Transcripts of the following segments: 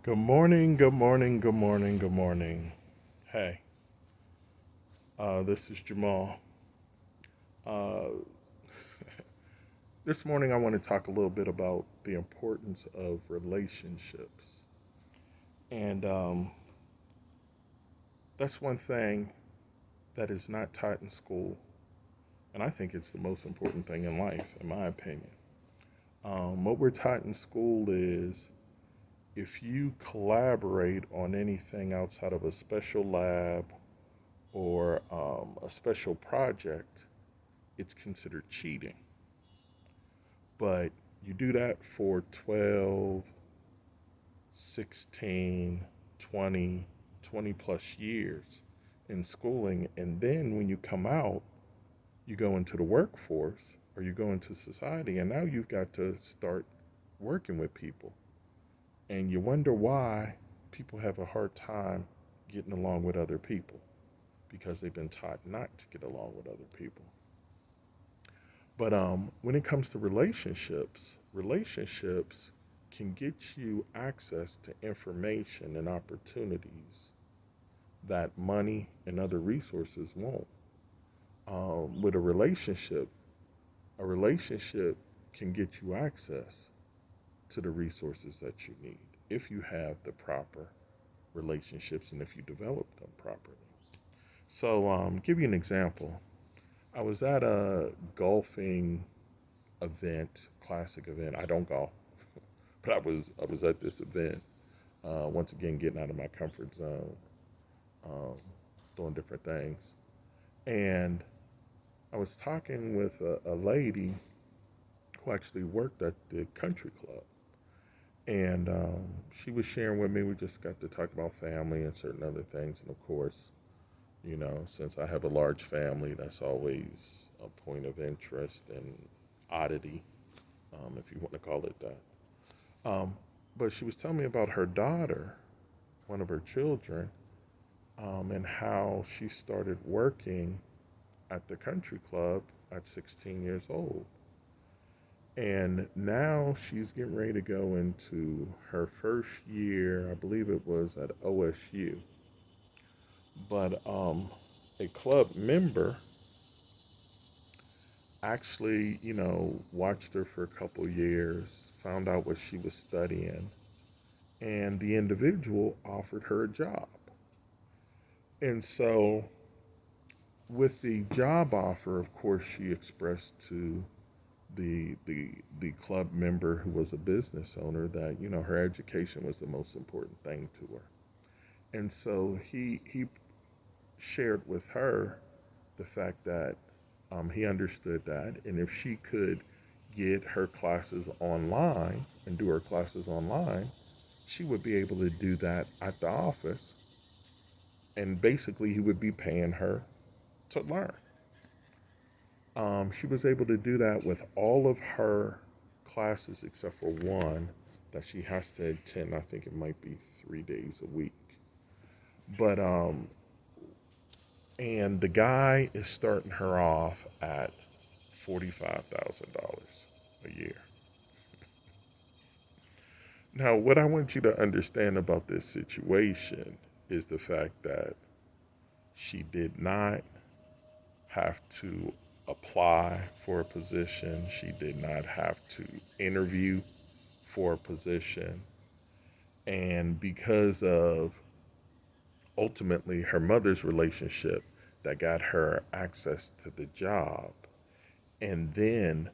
Good morning, good morning, good morning, good morning. Hey, this is Jamal. Uh, this morning, I want to talk a little bit about the importance of relationships. And that's one thing that is not taught in school. And I think it's the most important thing in life, in my opinion. What we're taught in school is if you collaborate on anything outside of a special lab or a special project, it's considered cheating. But you do that for 12, 16, 20, 20 plus years in schooling. And then when you come out, you go into the workforce or you go into society, and now you've got to start working with people. And you wonder why people have a hard time getting along with other people because they've been taught not to get along with other people. But when it comes to relationships can get you access to information and opportunities that money and other resources won't. With a relationship can get you access to the resources that you need if you have the proper relationships and if you develop them properly. So, give you an example. I was at a golfing event, classic event. I don't golf, but I was at this event. Once again, getting out of my comfort zone, um, doing different things, and I was talking with a lady who actually worked at the country club, and she was sharing with me. We just got to talk about family and certain other things, and of course, since I have a large family, that's always a point of interest and oddity, if you want to call it that. Um, but she was telling me about her daughter, one of her children, and how she started working at the country club at 16 years old. And now she's getting ready to go into her first year, I believe it was at OSU. But a club member actually, watched her for a couple years, found out what she was studying, and the individual offered her a job. And so, with the job offer, of course, she expressed to the club member who was a business owner that her education was the most important thing to her. And so he shared with her the fact that he understood that, and if she could get her classes online and do her classes online, she would be able to do that at the office, and basically he would be paying her to learn. She was able to do that with all of her classes except for one that she has to attend. I think it might be 3 days a week. But the guy is starting her off at $45,000 a year. Now, what I want you to understand about this situation is the fact that she did not have to apply for a position. She did not have to interview for a position. And because of ultimately her mother's relationship that got her access to the job, and then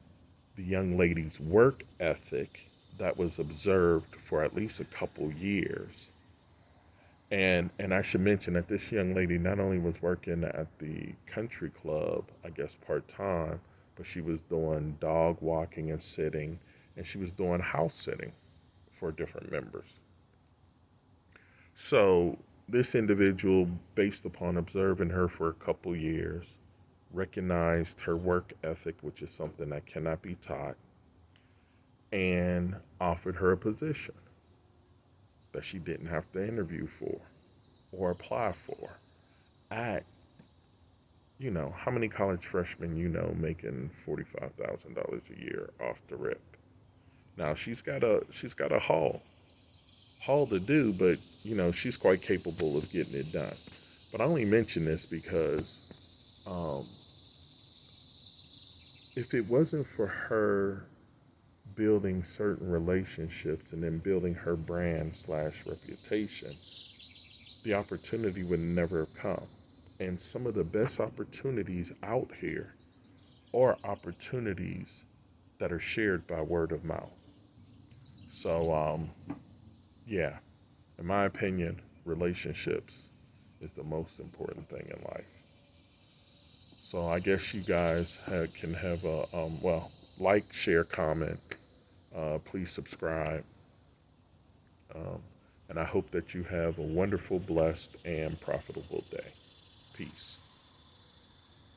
the young lady's work ethic that was observed for at least a couple years. And I should mention that this young lady not only was working at the country club, I guess part time, but she was doing dog walking and sitting, and she was doing house sitting for different members. So this individual, based upon observing her for a couple years, recognized her work ethic, which is something that cannot be taught, and offered her a position that she didn't have to interview for or apply for at, how many college freshmen making $45,000 a year off the rip. Now she's got a haul to do, but she's quite capable of getting it done. But I only mention this because if it wasn't for her building certain relationships and then building her brand slash reputation, the opportunity would never have come. And some of the best opportunities out here are opportunities that are shared by word of mouth. So, yeah, in my opinion, relationships is the most important thing in life. So I guess you guys can have a, like, share, comment. Please subscribe. Um, and I hope that you have a wonderful, blessed, and profitable day. Peace.